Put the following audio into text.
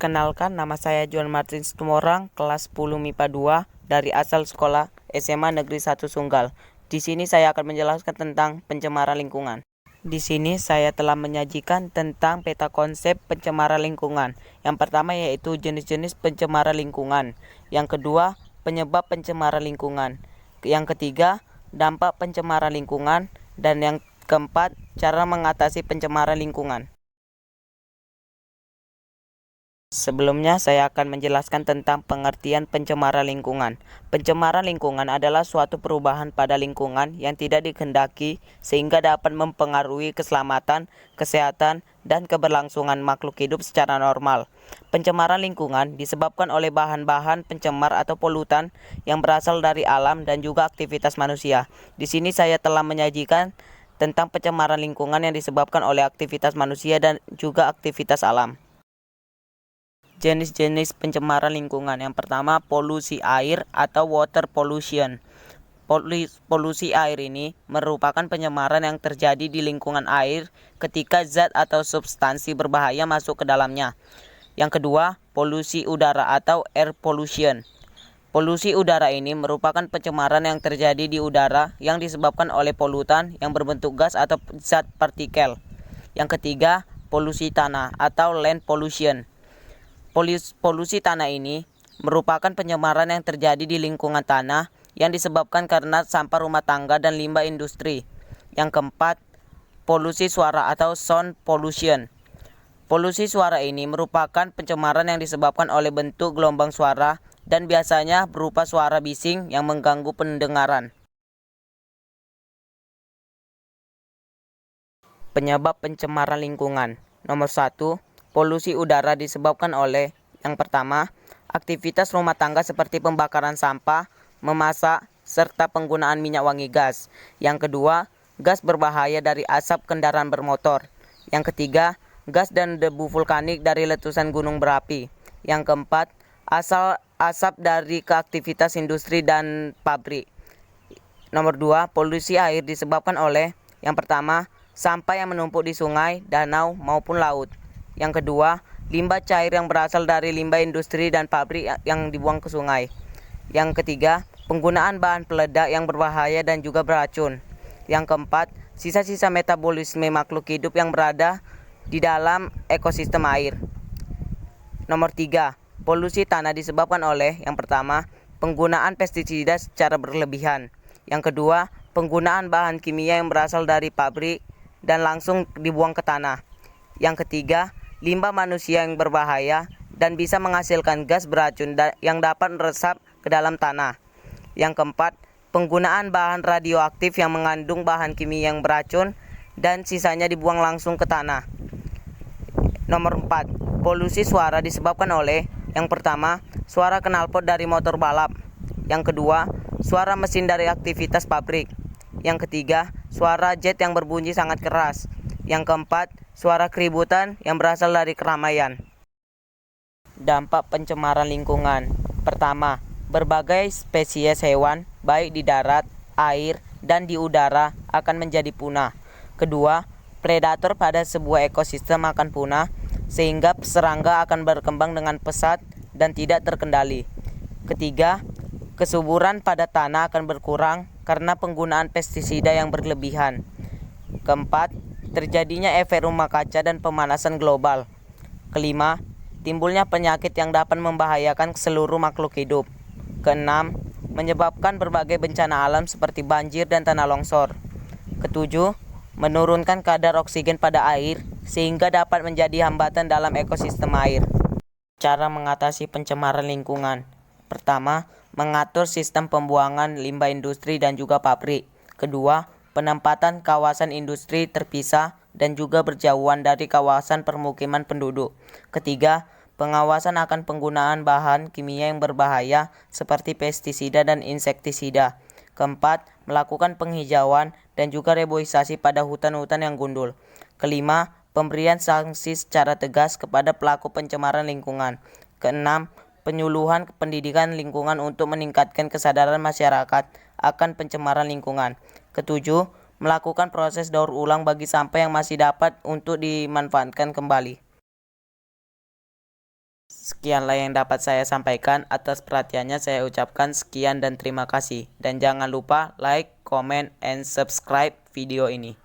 Perkenalkan, nama saya Juan Martin Tumorang, kelas 10 MIPA 2 dari asal sekolah SMA Negeri 1 Sunggal. Di sini saya akan menjelaskan tentang pencemaran lingkungan. Di sini saya telah menyajikan tentang peta konsep pencemaran lingkungan. Yang pertama yaitu jenis-jenis pencemaran lingkungan. Yang kedua, penyebab pencemaran lingkungan. Yang ketiga, dampak pencemaran lingkungan. Dan yang keempat, cara mengatasi pencemaran lingkungan. Sebelumnya, saya akan menjelaskan tentang pengertian pencemaran lingkungan. Pencemaran lingkungan adalah suatu perubahan pada lingkungan yang tidak dikehendaki sehingga dapat mempengaruhi keselamatan, kesehatan, dan keberlangsungan makhluk hidup secara normal. Pencemaran lingkungan disebabkan oleh bahan-bahan pencemar atau polutan yang berasal dari alam dan juga aktivitas manusia. Di sini saya telah menyajikan tentang pencemaran lingkungan yang disebabkan oleh aktivitas manusia dan juga aktivitas alam. Jenis-jenis pencemaran lingkungan. Yang pertama, polusi air atau water pollution. Polusi air ini merupakan pencemaran yang terjadi di lingkungan air ketika zat atau substansi berbahaya masuk ke dalamnya. Yang kedua, polusi udara atau air pollution. Polusi udara ini merupakan pencemaran yang terjadi di udara yang disebabkan oleh polutan yang berbentuk gas atau zat partikel. Yang ketiga, polusi tanah atau land pollution. Polusi tanah ini merupakan pencemaran yang terjadi di lingkungan tanah yang disebabkan karena sampah rumah tangga dan limbah industri. Yang keempat, polusi suara atau sound pollution. Polusi suara ini merupakan pencemaran yang disebabkan oleh bentuk gelombang suara dan biasanya berupa suara bising yang mengganggu pendengaran. Penyebab pencemaran lingkungan. Nomor 1, polusi udara disebabkan oleh yang pertama, aktivitas rumah tangga seperti pembakaran sampah, memasak, serta penggunaan minyak wangi gas. Yang kedua, gas berbahaya dari asap kendaraan bermotor. Yang ketiga, gas dan debu vulkanik dari letusan gunung berapi. Yang keempat, asap dari aktivitas industri dan pabrik. Nomor 2, polusi air disebabkan oleh yang pertama, sampah yang menumpuk di sungai, danau, maupun laut. Yang kedua, limbah cair yang berasal dari limbah industri dan pabrik yang dibuang ke sungai. Yang ketiga, penggunaan bahan peledak yang berbahaya dan juga beracun. Yang keempat, sisa-sisa metabolisme makhluk hidup yang berada di dalam ekosistem air. Nomor 3, polusi tanah disebabkan oleh yang pertama, penggunaan pestisida secara berlebihan. Yang kedua, penggunaan bahan kimia yang berasal dari pabrik dan langsung dibuang ke tanah. Yang ketiga, limbah manusia yang berbahaya dan bisa menghasilkan gas beracun yang dapat meresap ke dalam tanah. Yang keempat, penggunaan bahan radioaktif yang mengandung bahan kimia yang beracun dan sisanya dibuang langsung ke tanah. Nomor 4, polusi suara disebabkan oleh yang pertama, suara knalpot dari motor balap. Yang kedua, suara mesin dari aktivitas pabrik. Yang ketiga, suara jet yang berbunyi sangat keras. Yang keempat, suara keributan yang berasal dari keramaian. Dampak pencemaran lingkungan. Pertama, berbagai spesies hewan, baik di darat, air, dan di udara akan menjadi punah. Kedua, predator pada sebuah ekosistem akan punah, sehingga serangga akan berkembang dengan pesat dan tidak terkendali. Ketiga, kesuburan pada tanah akan berkurang karena penggunaan pestisida yang berlebihan. Keempat, terjadinya efek rumah kaca dan pemanasan global. Kelima, timbulnya penyakit yang dapat membahayakan seluruh makhluk hidup. Keenam, menyebabkan berbagai bencana alam seperti banjir dan tanah longsor. Ketujuh, menurunkan kadar oksigen pada air sehingga dapat menjadi hambatan dalam ekosistem air. Cara mengatasi pencemaran lingkungan. Pertama, mengatur sistem pembuangan limbah industri dan juga pabrik. Kedua, penempatan kawasan industri terpisah dan juga berjauhan dari kawasan permukiman penduduk. Ketiga, pengawasan akan penggunaan bahan kimia yang berbahaya seperti pestisida dan insektisida. Keempat, melakukan penghijauan dan juga reboisasi pada hutan-hutan yang gundul. Kelima, pemberian sanksi secara tegas kepada pelaku pencemaran lingkungan. Keenam, penyuluhan pendidikan lingkungan untuk meningkatkan kesadaran masyarakat akan pencemaran lingkungan. Ketujuh, melakukan proses daur ulang bagi sampah yang masih dapat untuk dimanfaatkan kembali. Sekianlah yang dapat saya sampaikan. Atas perhatiannya saya ucapkan sekian dan terima kasih. Dan jangan lupa like, comment, and subscribe video ini.